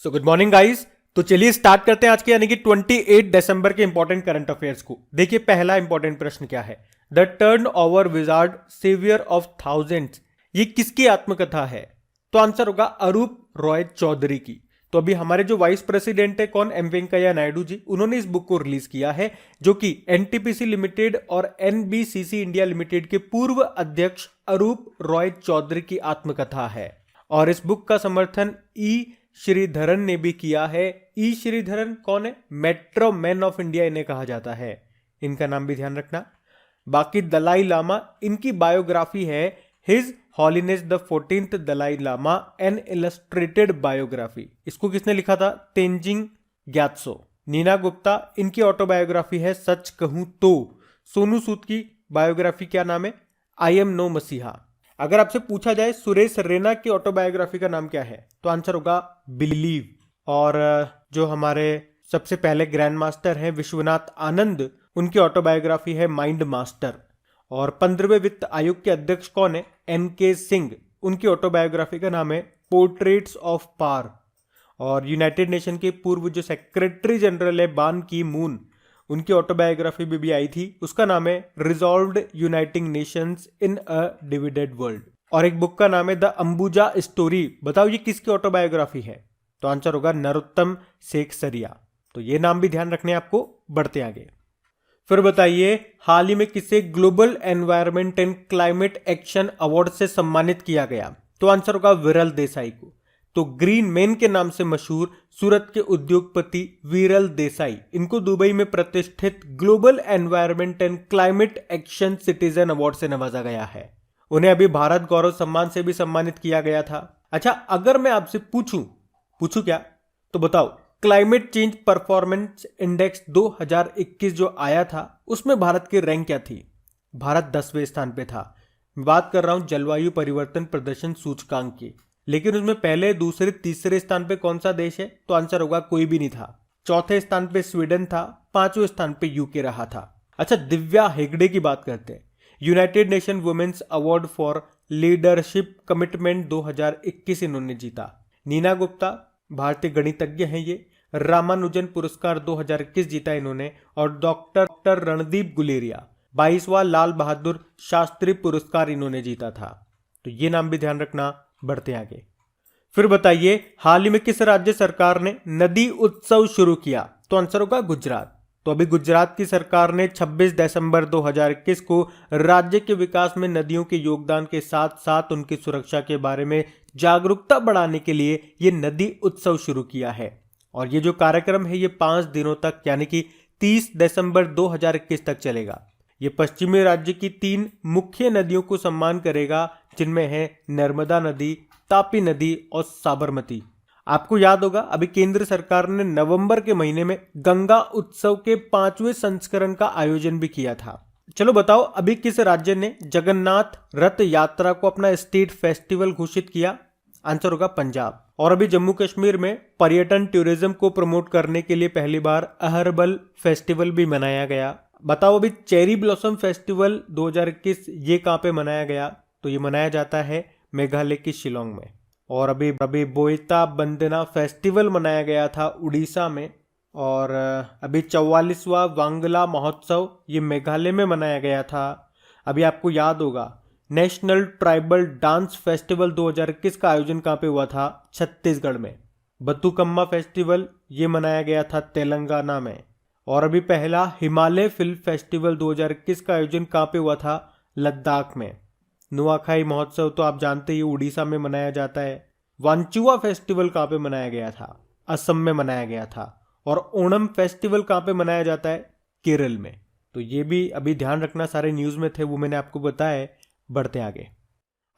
So good morning guys. तो चलिए start करते हैं आज के यानी कि 28 दिसंबर के इंपॉर्टेंट करंट अफेयर्स को। देखिए पहला इंपॉर्टेंट प्रश्न क्या है। The turn over wizard saviour of thousands, ये किसकी आत्मकथा है? तो आंसर होगा अरूप रॉय चौधरी की। तो अभी हमारे जो वाइस प्रेसिडेंट है कौन, एम वेंकैया नायडू जी, उन्होंने इस बुक को रिलीज किया है जो कि एनटीपीसी लिमिटेड और एनबीसीसी इंडिया लिमिटेड के पूर्व अध्यक्ष अरूप रॉय चौधरी की आत्मकथा है। और इस बुक का समर्थन ई श्रीधरन ने भी किया है। ई श्रीधरन कौन है? मेट्रो मैन ऑफ इंडिया इन्हें कहा जाता है, इनका नाम भी ध्यान रखना। बाकी दलाई लामा, इनकी बायोग्राफी है his holiness the 14th Dalai Lama an illustrated biography. इसको किसने लिखा था? तेंजिंग ग्यात्सो। नीना गुप्ता, इनकी ऑटोबायोग्राफी है सच कहूं तो। सोनू सूद की बायोग्राफी क्या नाम है? आई एम नो मसीहा। अगर आपसे पूछा जाए सुरेश रैना की ऑटोबायोग्राफी का नाम क्या है, तो आंसर होगा बिलीव। और जो हमारे सबसे पहले ग्रैंड मास्टर हैं विश्वनाथ आनंद, उनकी ऑटोबायोग्राफी है माइंड मास्टर। और 15वें वित्त आयोग के अध्यक्ष कौन है? एनके सिंह, उनकी ऑटोबायोग्राफी का नाम है पोर्ट्रेट्स ऑफ पार। और यूनाइटेड नेशन के पूर्व जो सेक्रेटरी जनरल है बान की मून, उनकी ऑटोबायोग्राफी भी आई थी, उसका नाम है रिजॉल्व्ड यूनाइटिंग नेशंस इन अ डिविडेड वर्ल्ड। और एक बुक का नाम है द अंबुजा स्टोरी। बताओ ये किसकी ऑटोबायोग्राफी है? तो आंसर होगा नरोत्तम शेख सरिया। तो ये नाम भी ध्यान रखने आपको। बढ़ते आगे। फिर बताइए हाल ही में किसे global environment and climate action award से सम्मानित किया गया? तो आंसर होगा विरल देसाई को। तो ग्रीन मैन के नाम से मशहूर सूरत के उद्योगपति विरल देसाई, इनको दुबई में प्रतिष्ठित global environment and climate action citizen award से नवाजा गया है। उन्हें अभी भारत गौरव सम्मान से भी सम्मानित किया गया था। अच्छा, अगर मैं आपसे पूछूं क्या, तो बताओ क्लाइमेट चेंज परफॉर्मेंस इंडेक्स 2021 जो आया था उसमें भारत की रैंक क्या थी? भारत 10वें स्थान पे था। बात कर रहा हूं जलवायु परिवर्तन प्रदर्शन सूचकांक की। लेकिन उसमें पहले, दूसरे, तीसरे स्थान पे कौन सा देश है? तो आंसर होगा कोई भी नहीं था। चौथे स्थान पे स्वीडन था, 5वें स्थान पे यूके रहा था। अच्छा, दिव्या हेगड़े की बात करते हैं। United Nation women's award for leadership commitment 2021 इन्होंने जीता। नीना गुप्ता भारतीय गणितज्ञ हैं ये। रामानुजन पुरस्कार 2021 जीता इन्होंने। और डॉक्टर रणदीप गुलेरिया 22वां लाल बहादुर शास्त्री पुरस्कार इन्होंने जीता था। तो ये नाम भी ध्यान रखना। बढ़ते आगे। फिर बताइए हाल ही में किस राज्य सरकार ने नदी उत्सव शुरू किया? तो आंसर होगा गुजरात। तो अभी गुजरात की सरकार ने 26 दिसंबर 2021 को राज्य के विकास में नदियों के योगदान के साथ साथ उनकी सुरक्षा के बारे में जागरूकता बढ़ाने के लिए ये नदी उत्सव शुरू किया है। और ये जो कार्यक्रम है ये 5 दिनों तक यानी कि 30 दिसंबर 2021 तक चलेगा। ये पश्चिमी राज्य की 3 मुख्य नदियों को सम्मान करेगा, जिनमें है नर्मदा नदी, तापी नदी और साबरमती। आपको याद होगा अभी केंद्र सरकार ने नवंबर के महीने में गंगा उत्सव के 5वें संस्करण का आयोजन भी किया था। चलो बताओ अभी किस राज्य ने जगन्नाथ रथ यात्रा को अपना स्टेट फेस्टिवल घोषित किया? आंसर होगा पंजाब। और अभी जम्मू कश्मीर में पर्यटन टूरिज्म को प्रमोट करने के लिए पहली बार अहरबल फेस्टिवल भी मनाया गया। बताओ अभी चेरी ब्लॉसम फेस्टिवल 2021 ये कहां पे मनाया गया? तो ये मनाया जाता है मेघालय की शिलोंग में। और अभी बोईता बंदना फेस्टिवल मनाया गया था उड़ीसा में। और अभी 44वां वांगला महोत्सव ये मेघालय में मनाया गया था। अभी आपको याद होगा नेशनल ट्राइबल डांस फेस्टिवल 2021 का आयोजन कहां पे हुआ था? छत्तीसगढ़ में। बतुकम्मा फेस्टिवल ये मनाया गया था तेलंगाना में। और अभी पहला हिमालय फिल्म फेस्टिवल 2021 का आयोजन कहां पे हुआ था? लद्दाख में। नुआखाई महोत्सव तो आप जानते ही उड़ीसा में मनाया जाता है। वांचुआ फेस्टिवल कहां पे मनाया गया था? असम में मनाया गया था। और ओणम फेस्टिवल कहां पे मनाया जाता है? केरल में। तो ये भी अभी ध्यान रखना, सारे न्यूज में थे वो मैंने आपको बताया। बढ़ते आगे।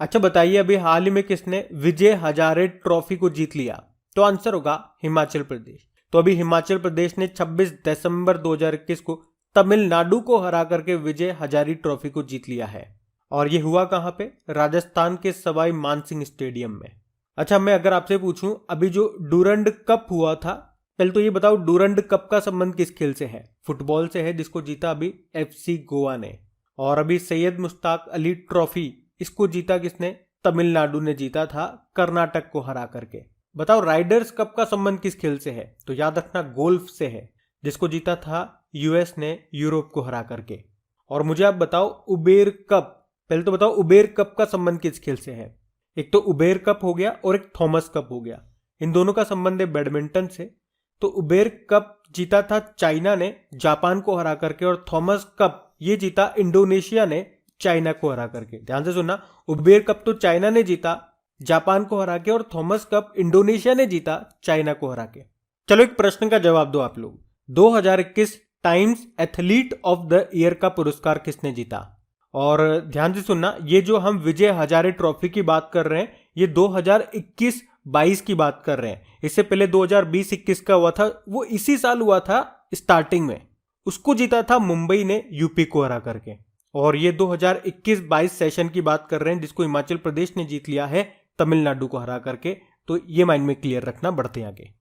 अच्छा बताइए अभी हाल ही में किसने विजय हजारे ट्रॉफी को जीत लिया? तो आंसर होगा हिमाचल प्रदेश। तो अभी हिमाचल प्रदेश ने 26 दिसंबर 2021 को तमिलनाडु को हरा करके विजय हजारे ट्रॉफी को जीत लिया है। और ये हुआ कहां पे? राजस्थान के सवाई मानसिंह स्टेडियम में। अच्छा, मैं अगर आपसे पूछूं अभी जो डूरंड कप हुआ था, पहले तो ये बताओ डूरंड कप का संबंध किस खेल से है? फुटबॉल से है, जिसको जीता अभी एफसी गोवा ने। और अभी सैयद मुश्ताक अली ट्रॉफी, इसको जीता किसने? तमिलनाडु ने जीता था कर्नाटक को हरा करके। बताओ राइडर्स कप का संबंध किस खेल से है? तो याद रखना गोल्फ से है, जिसको जीता था यूएस ने यूरोप को हरा करके। और मुझे आप बताओ उबेर कप, पहले तो बताओ उबेर कप का संबंध किस खेल से है? एक तो उबेर कप हो गया और एक थॉमस कप हो गया। इन दोनों का संबंध है बैडमिंटन से। तो उबेर कप जीता था चाइना ने जापान को हरा करके, और थॉमस कप ये जीता इंडोनेशिया ने चाइना को हरा करके। ध्यान से सुनना, उबेर कप तो चाइना ने जीता जापान को हरा के, और थॉमस कप इंडोनेशिया ने जीता चाइना को हरा के। चलो एक प्रश्न का जवाब दो आप लोग। 2021 times athlete of the year का पुरस्कार किसने जीता? और ध्यान से सुनना, ये जो हम विजय हजारे ट्रॉफी की बात कर रहे हैं ये 2021-22 की बात कर रहे हैं। इससे पहले 2020-21 का हुआ था, वो इसी साल हुआ था स्टार्टिंग में। उसको जीता था मुंबई ने यूपी को हरा करके। और ये 2021-22 सेशन की बात कर रहे हैं, जिसको हिमाचल प्रदेश ने जीत लिया है तमिलनाडु को हरा करके। तो ये माइंड में क्लियर रखना, बढ़ते आगे।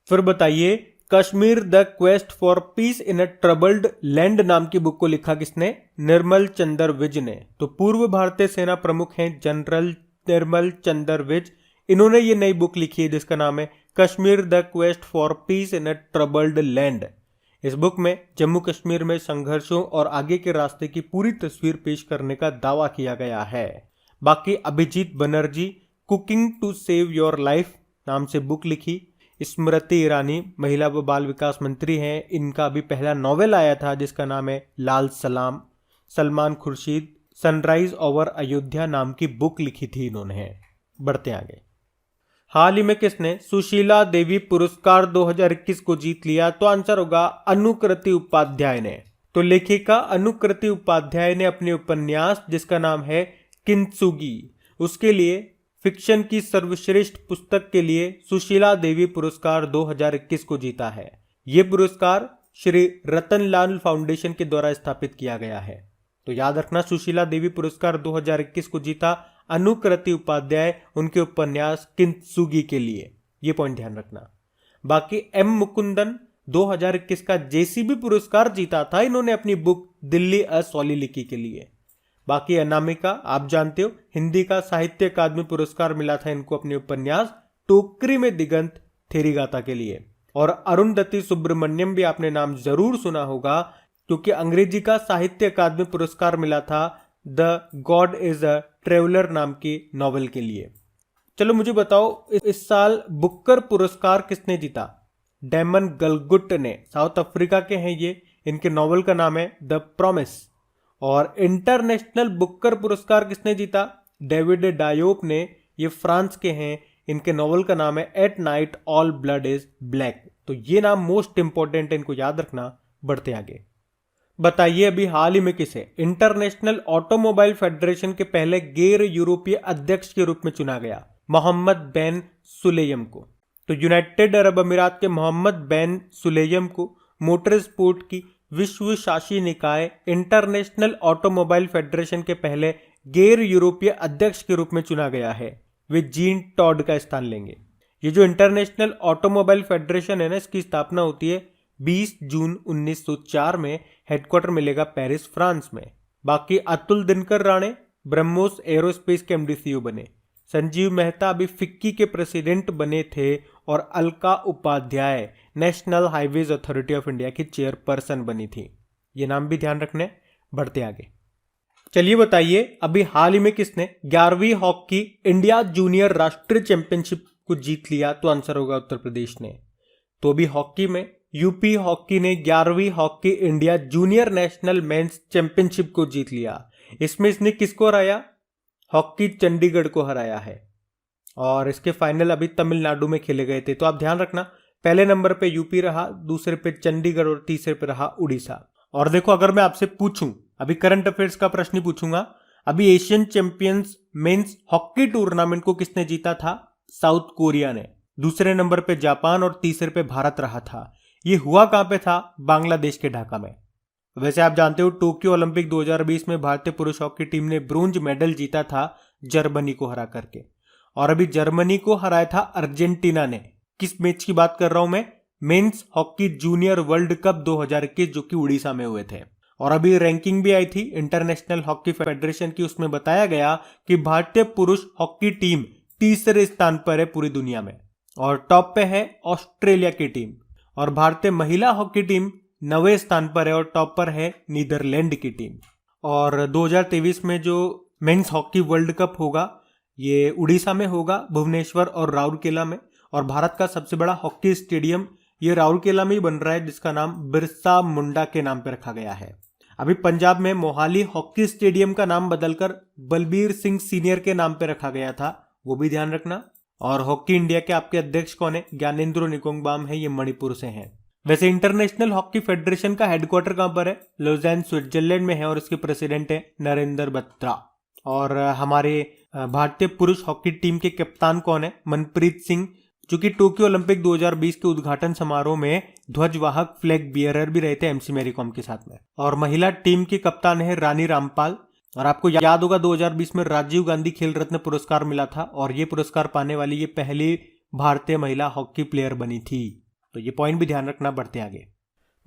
फिर बताइए, Kashmir the quest for piece in a troubled land नाम की बुक को लिखा किसने? निर्मल चंद्र विज ने। तो पूर्व भारतीय सेना प्रमुख हैं जनरल निर्मल चंद्र विज। इन्होंने ये नई बुक लिखी है जिसका नाम है Kashmir the quest for piece in a troubled land. इस बुक में जम्मू कश्मीर में संघर्षों और आगे के रास्ते की पूरी तस्वीर पेश करने का दावा किया गया है। बाकी Abhijit Banerjee cooking to save your life नाम से बुक लिखी। स्मृति ईरानी महिला व बाल विकास मंत्री हैं, इनका अभी पहला नॉवेल आया था जिसका नाम है लाल सलाम। सलमान खुर्शीद सनराइज ओवर अयोध्या नाम की बुक लिखी थी इन्होंने। बढ़ते आगे। हाल ही में किसने सुशीला देवी पुरस्कार 2021 को जीत लिया? तो आंसर होगा अनुकृति उपाध्याय ने। तो लेखिका अनुकृति उपाध्याय ने अपने उपन्यास जिसका नाम है किंत्सुगी, उसके लिए फिक्शन की सर्वश्रेष्ठ पुस्तक के लिए सुशीला देवी पुरस्कार 2021 को जीता है। यह पुरस्कार श्री रतनलाल फाउंडेशन के द्वारा स्थापित किया गया है। तो याद रखना, सुशीला देवी पुरस्कार 2021 को जीता अनुकृति उपाध्याय उनके उपन्यास किंत्सुगी के लिए। यह पॉइंट ध्यान रखना। बाकी एम मुकुंदन 2021 का जेसीबी पुरस्कार जीता था इन्होंने अपनी बुक दिल्ली अ सोलिलिकी के लिए। बाकी अनामिका आप जानते हो, हिंदी का साहित्य अकादमी पुरस्कार मिला था इनको अपने उपन्यास टोकरी में दिगंत थेरीगाता के लिए। और अरुंधति सुब्रमण्यम भी आपने नाम जरूर सुना होगा, क्योंकि अंग्रेजी का साहित्य अकादमी पुरस्कार मिला था the God is a traveller नाम की नॉवेल के लिए। चलो मुझे बताओ, इस साल बुकर पुरस्कार किसने जीता? डैमन गलगुट ने, साउथ अफ्रीका के हैं ये। इनके नॉवेल का नाम है द प्रॉमिस। और इंटरनेशनल बुकर पुरस्कार किसने जीता? डेविड डायोप ने, ये फ्रांस के हैं। इनके नॉवेल का नाम है at night all blood is black. तो ये नाम मोस्ट इंपॉर्टेंट है, इनको याद रखना। बढ़ते आगे। बताइए अभी हाल ही में किसे इंटरनेशनल ऑटोमोबाइल फेडरेशन के पहले गैर यूरोपीय अध्यक्ष के रूप में चुना गया? मोहम्मद बिन सुलेम को। तो यूनाइटेड अरब अमीरात के मोहम्मद बिन सुलेम को मोटर स्पोर्ट की विश्व शासी निकाय इंटरनेशनल ऑटोमोबाइल फेडरेशन के पहले गैर यूरोपीय अध्यक्ष के रूप में चुना गया है। वे जीन टॉड का स्थान लेंगे। ये जो इंटरनेशनल ऑटोमोबाइल फेडरेशन है ना, इसकी स्थापना होती है 20 जून 1904 में। हेडक्वार्टर मिलेगा पेरिस फ्रांस में। बाकी अतुल दिनकर राणे ब्रह्मोस एरोस्पेस के एमडी बने। संजीव मेहता अभी फिक्की के प्रेसिडेंट बने थे। और Alka Upadhyay national highways authority of India की चेयरपर्सन बनी थी। ये नाम भी ध्यान रखने। बढ़ते आगे। चलिए बताइए अभी हाल ही में किसने 11वीं हॉकी इंडिया जूनियर राष्ट्रीय चैंपियनशिप को जीत लिया? तो आंसर होगा उत्तर प्रदेश ने। तो अभी हॉकी में यूपी हॉकी ने 11वीं hockey India junior national men's championship को जीत लिया। इसमें इसने किसको हराया? हॉकी चंडीगढ़ को हराया है। और इसके फाइनल अभी तमिलनाडु में खेले गए थे। तो आप ध्यान रखना, पहले नंबर पे यूपी रहा, दूसरे पे चंडीगढ़ और तीसरे पे रहा उड़ीसा। और देखो, अगर मैं आपसे पूछूं, अभी करंट अफेयर्स का प्रश्न ही पूछूंगा, अभी Asian champions men's hockey tournament को किसने जीता था? साउथ कोरिया ने। दूसरे नंबर पे जापान और तीसरे पे भारत रहा था। ये हुआ कहां पे था? बांग्लादेश के ढाका में। वैसे आप जानते हो टोक्यो ओलंपिक 2020 में भारतीय पुरुष हॉकी टीम ने ब्रोंज मेडल जीता था जर्मनी को हरा करके। और अभी जर्मनी को हराया था अर्जेंटीना ने। किस मैच की बात कर रहा हूं मैं? Men's hockey junior world cup 2021 जो कि उड़ीसा में हुए थे। और अभी रैंकिंग भी आई थी इंटरनेशनल हॉकी फेडरेशन की, उसमें बताया गया कि भारतीय पुरुष हॉकी टीम तीसरे स्थान पर है पूरी दुनिया में। और टॉप पे है ऑस्ट्रेलिया की टीम। और भारतीय महिला हॉकी टीम 9वें स्थान पर है और टॉप पर है नीदरलैंड की टीम। और 2023 में जो मेंस हॉकी वर्ल्ड कप होगा ये उड़ीसा में होगा, भुवनेश्वर और राउरकेला में। और भारत का सबसे बड़ा हॉकी स्टेडियम ये राउरकेला में ही बन रहा है, जिसका नाम बिरसा मुंडा के नाम पर रखा गया है। अभी पंजाब में मोहाली हॉकी स्टेडियम का नाम बदलकर बलबीर सिंह सीनियर के नाम पर रखा गया था, वो भी ध्यान रखना। और हॉकी इंडिया के आपके अध्यक्ष कौन है? ज्ञानेंद्रो निकोंगबाम है, ये मणिपुर से हैं। वैसे इंटरनेशनल हॉकी फेडरेशन का हेडक्वार्टर कहां पर है? लुज़ेन स्विट्जरलैंड में है और इसके प्रेसिडेंट है नरेंद्र बत्रा। और हमारे भारतीय पुरुष हॉकी टीम के कप्तान कौन है? मनप्रीत सिंह, जो कि टोक्यो ओलंपिक 2020 के उद्घाटन समारोह में ध्वजवाहक फ्लैग बियरर भी रहे थे एमसी मैरीकॉम के साथ में। और महिला टीम की कप्तान है रानी रामपाल। और आपको याद होगा 2020 में राजीव गांधी खेल रत्न पुरस्कार मिला था और ये पुरस्कार पाने वाली ये पहली भारतीय महिला हॉकी प्लेयर बनी थी। तो ये पॉइंट भी ध्यान रखना, बढ़ते आगे।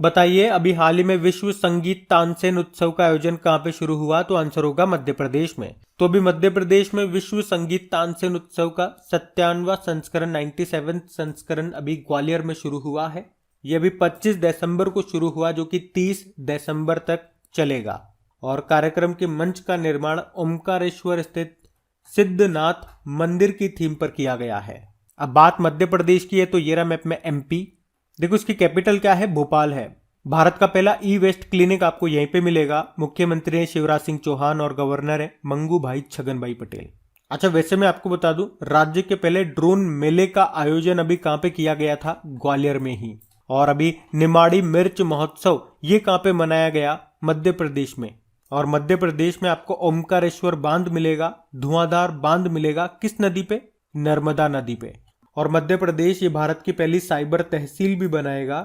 बताइए अभी हाल ही में विश्व संगीत तानसेन उत्सव का आयोजन कहां पे शुरू हुआ? तो आंसर होगा मध्य प्रदेश में। तो अभी मध्य प्रदेश में विश्व संगीत तानसेन उत्सव का 97वां संस्करण 97 संस्करण अभी ग्वालियर में शुरू हुआ है। यह अभी 25 दिसंबर को शुरू हुआ, जो कि 30 दिसंबर तक चलेगा। और कार्यक्रम के मंच का निर्माण ओमकारेश्वर स्थित सिद्धनाथ मंदिर की थीम पर किया गया है। अब बात मध्य प्रदेश की है तो ये रहा मैप में एमपी। देखो इसकी कैपिटल क्या है? भोपाल है। भारत का पहला ई वेस्ट क्लिनिक आपको यहीं पे मिलेगा। मुख्यमंत्री हैं शिवराज सिंह चौहान और गवर्नर है मंगू भाई छगन भाई पटेल। अच्छा वैसे मैं आपको बता दूं, राज्य के पहले ड्रोन मेले का आयोजन अभी कहां पे किया गया था? ग्वालियर में ही। और अभी निमाड़ी मिर्च महोत्सव ये कहां पे मनाया गया? मध्य प्रदेश में। और मध्य प्रदेश में आपको ओमकारेश्वर बांध मिलेगा, धुआंधार बांध मिलेगा। किस नदी पे? नर्मदा नदी पे। और मध्य प्रदेश ये भारत की पहली साइबर तहसील भी बनाएगा।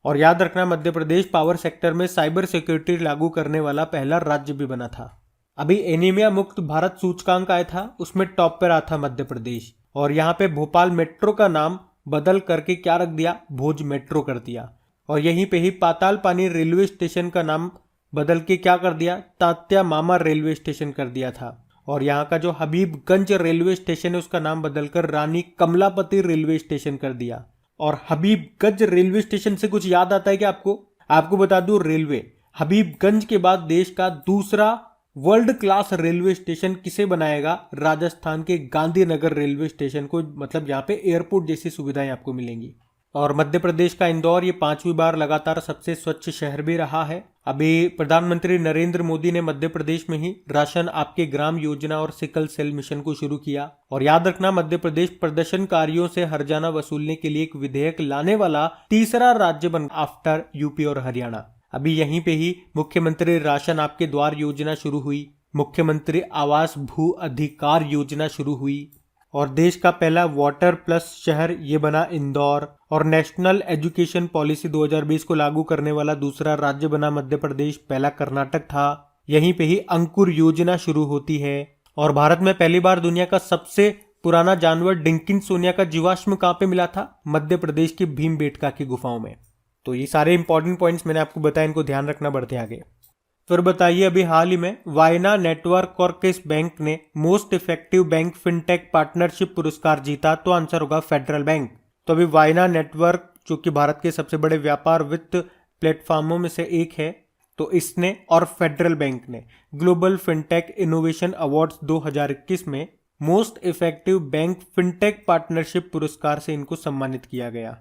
और याद रखना मध्य प्रदेश पावर सेक्टर में साइबर सिक्योरिटी लागू करने वाला पहला राज्य भी बना था। अभी एनीमिया मुक्त भारत सूचकांक आया था, उसमें टॉप पर रहा था मध्य प्रदेश। और यहाँ पे भोपाल मेट्रो का नाम बदल करके क्या रख दिया? भुज मेट्रो कर दिया। और यहीं पे ही पाताल पानी रेलवे स्टेशन का नाम बदल के क्या कर दिया? तात्या मामा रेलवे स्टेशन कर दिया था। और यहाँ का जो हबीबगंज रेलवे स्टेशन है उसका नाम बदलकर रानी कमलापति रेलवे स्टेशन कर दिया। और हबीबगंज रेलवे स्टेशन से कुछ याद आता है क्या आपको? आपको बता दूं, रेलवे हबीबगंज के बाद देश का दूसरा वर्ल्ड क्लास रेलवे स्टेशन किसे बनाएगा? राजस्थान के गांधीनगर रेलवे स्टेशन को। मतलब यहाँ पे एयरपोर्ट जैसी सुविधाएं आपको मिलेंगी। और मध्य प्रदेश का इंदौर ये 5वीं बार लगातार सबसे स्वच्छ शहर भी रहा है। अभी प्रधानमंत्री नरेंद्र मोदी ने मध्य प्रदेश में ही राशन आपके ग्राम योजना और सिकल सेल मिशन को शुरू किया। और याद रखना मध्य प्रदेश प्रदर्शनकारियों से हर्जाना वसूलने के लिए एक विधेयक लाने वाला तीसरा राज्य बन आफ्टर यूपी और हरियाणा। अभी यहीं पे ही मुख्यमंत्री राशन आपके द्वार योजना शुरू हुई, मुख्यमंत्री आवास भू अधिकार योजना शुरू हुई। और देश का पहला वाटर प्लस शहर ये बना इंदौर। और नेशनल एजुकेशन पॉलिसी 2020 को लागू करने वाला दूसरा राज्य बना मध्य प्रदेश, पहला कर्नाटक था। यहीं पे ही अंकुर योजना शुरू होती है। और भारत में पहली बार दुनिया का सबसे पुराना जानवर डिंकिंसोनिया का जीवाश्म कहाँ पे मिला था? मध्य प्रदेश की भीमबेटका की गुफाओं में। तो ये सारे इंपॉर्टेंट पॉइंट्स मैंने आपको बताया, इनको ध्यान रखना, बढ़ते आगे। फिर बताइए अभी हाल ही में वायना नेटवर्क और किस बैंक ने most effective bank fintech partnership पुरस्कार जीता? तो आंसर होगा फेडरल बैंक। तो अभी वायना नेटवर्क जो कि भारत के सबसे बड़े व्यापार वित्त प्लेटफॉर्मों में से एक है, तो इसने और फेडरल बैंक ने ग्लोबल फिनटेक इनोवेशन अवार्ड्स 2021 में most effective bank fintech partnership पुरस्कार से इनको सम्मानित किया गया।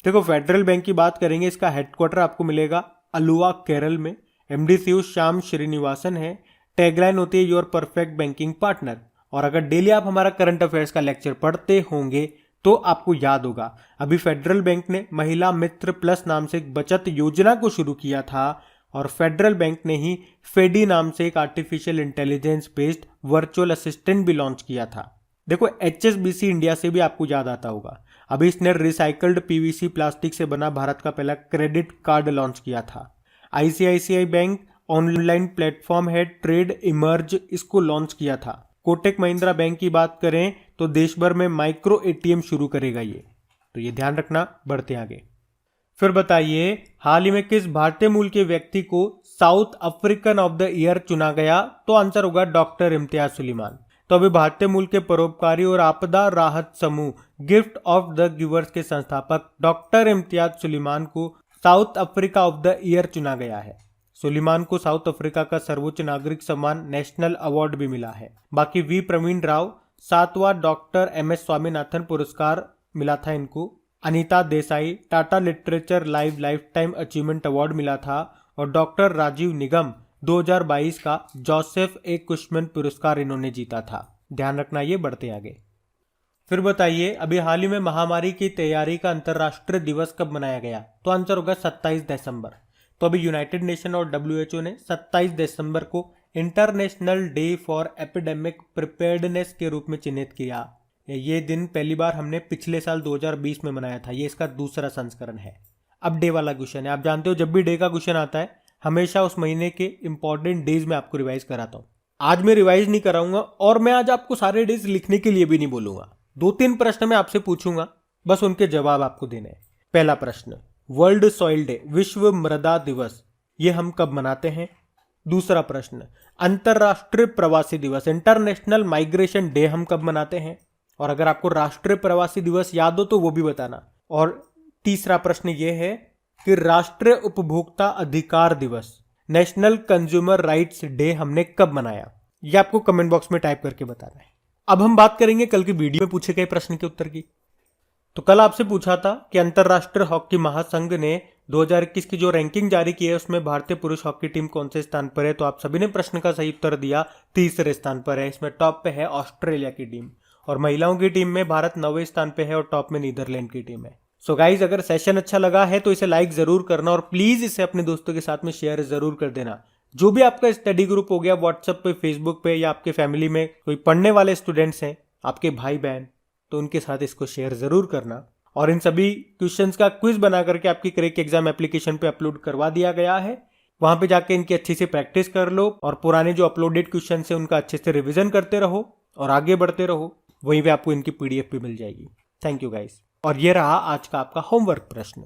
देखो फेडरल बैंक की बात करेंगे, इसका हेडक्वार्टर आपको मिलेगा अलुवा केरल में। एमडी सीईओ श्याम श्रीनिवासन है। टैगलाइन होती है योर परफेक्ट बैंकिंग पार्टनर। और अगर डेली आप हमारा करंट अफेयर्स का लेक्चर पढ़ते होंगे तो आपको याद होगा अभी फेडरल बैंक ने महिला मित्र प्लस नाम से एक बचत योजना को शुरू किया था। और फेडरल बैंक ने ही फेडी नाम से एक artificial intelligence based virtual assistant भी लॉन्च किया था। देखो एचएसबीसी इंडिया से भी आपको याद आता होगा, अभी इसने रिसाइकल्ड पीवीसी प्लास्टिक से बना भारत का पहला क्रेडिट कार्ड लॉन्च किया था। आईसीआईसीआई बैंक ऑनलाइन प्लेटफॉर्म है ट्रेड इमर्ज, इसको लॉन्च किया था। कोटक महिंद्रा बैंक की बात करें तो देश भर में माइक्रो एटीएम शुरू करेगा ये, तो ये ध्यान रखना, बढ़ते आगे। फिर बताइए हाल ही में किस भारतीय मूल के व्यक्ति को south African of the year चुना गया? तो आंसर होगा डॉक्टर इम्तियाज सुलेमान। तो अभी भारतीय मूल के परोपकारी और आपदा राहत समूह गिफ्ट ऑफ द गिवर्स के संस्थापक डॉक्टर इम्तियाज सुलेमान को south Africa of the year चुना गया है। सुलेमान को साउथ अफ्रीका का सर्वोच्च नागरिक सम्मान नेशनल अवार्ड भी मिला है। बाकी वी प्रवीण राव 7वां डॉक्टर MS स्वामीनाथन पुरस्कार मिला था इनको। Anita Desai Tata literature lifetime achievement award मिला था। और डॉक्टर राजीव निगम 2022 का जोसेफ ए कुशमन पुरस्कार इन्होंने जीता था। ध्यान रखना ये बढ़ते आगे। फिर बताइए अभी हाल ही में महामारी की तैयारी का अंतर्राष्ट्रीय दिवस कब मनाया गया? तो आंसर होगा 27 दिसंबर। तो अभी यूनाइटेड नेशन और WHO ने 27 दिसंबर को international day for epidemic preparedness के रूप में चिन्हित किया। ये दिन पहली बार हमने पिछले साल 2020 में मनाया था। ये इसका दूसरा संस्करण है। अब डे वाला क्वेश्चन है। आप जानते हो जब भी डे का क्वेश्चन आता है हमेशा उस महीने के इंपॉर्टेंट डेज में आपको रिवाइज कराता हूँ। आज मैं रिवाइज नहीं कराऊंगा और मैं आज आपको सारे डेज लिखने के लिए भी नहीं बोलूंगा। 2-3 प्रश्न मैं आपसे पूछूंगा, बस उनके जवाब आपको देने हैं। पहला प्रश्न, वर्ल्ड सॉइल डे विश्व मृदा दिवस ये हम कब मनाते हैं? दूसरा प्रश्न, अंतरराष्ट्रीय प्रवासी दिवस इंटरनेशनल माइग्रेशन डे हम कब मनाते हैं? और अगर आपको राष्ट्रीय प्रवासी दिवस याद हो तो वो भी बताना। और तीसरा प्रश्न ये है कि राष्ट्रीय उपभोक्ता अधिकार दिवस नेशनल कंज्यूमर राइट्स डे हमने कब मनाया? ये आपको कमेंट बॉक्स में टाइप करके बताना है। अब हम बात करेंगे कल की वीडियो में पूछे गए प्रश्न के उत्तर की। तो कल आपसे पूछा था कि अंतरराष्ट्रीय हॉकी महासंघ ने 2021 की जो रैंकिंग जारी की है उसमें भारतीय पुरुष हॉकी टीम कौन से स्थान पर है? तो आप सभी ने प्रश्न का सही उत्तर दिया, तीसरे स्थान पर है। इसमें टॉप पे है ऑस्ट्रेलिया की टीम और महिलाओं की टीम में भारत 9वें स्थान पे है और टॉप में नीदरलैंड की टीम है। सो गाइज अगर सेशन अच्छा लगा है तो इसे लाइक जरूर करना और प्लीज इसे अपने दोस्तों के साथ में शेयर जरूर कर देना। जो भी आपका स्टडी ग्रुप हो गया व्हाट्सएप पे, फेसबुक पे या आपके फैमिली में कोई पढ़ने वाले स्टूडेंट्स हैं, आपके भाई बहन, तो उनके साथ इसको शेयर जरूर करना। और इन सभी क्वेश्चंस का क्विज बना करके आपकी क्रैक एग्जाम एप्लीकेशन पे अपलोड करवा दिया गया है। वहां पे जाके इनकी अच्छी से प्रैक्टिस कर लो और पुराने जो अपलोडेड क्वेश्चन है उनका अच्छे से रिवीजन करते रहो और आगे बढ़ते रहो। वहीं पे आपको इनकी PDF भी मिल जाएगी। Thank you guys. और ये रहा आज का आपका होमवर्क प्रश्न।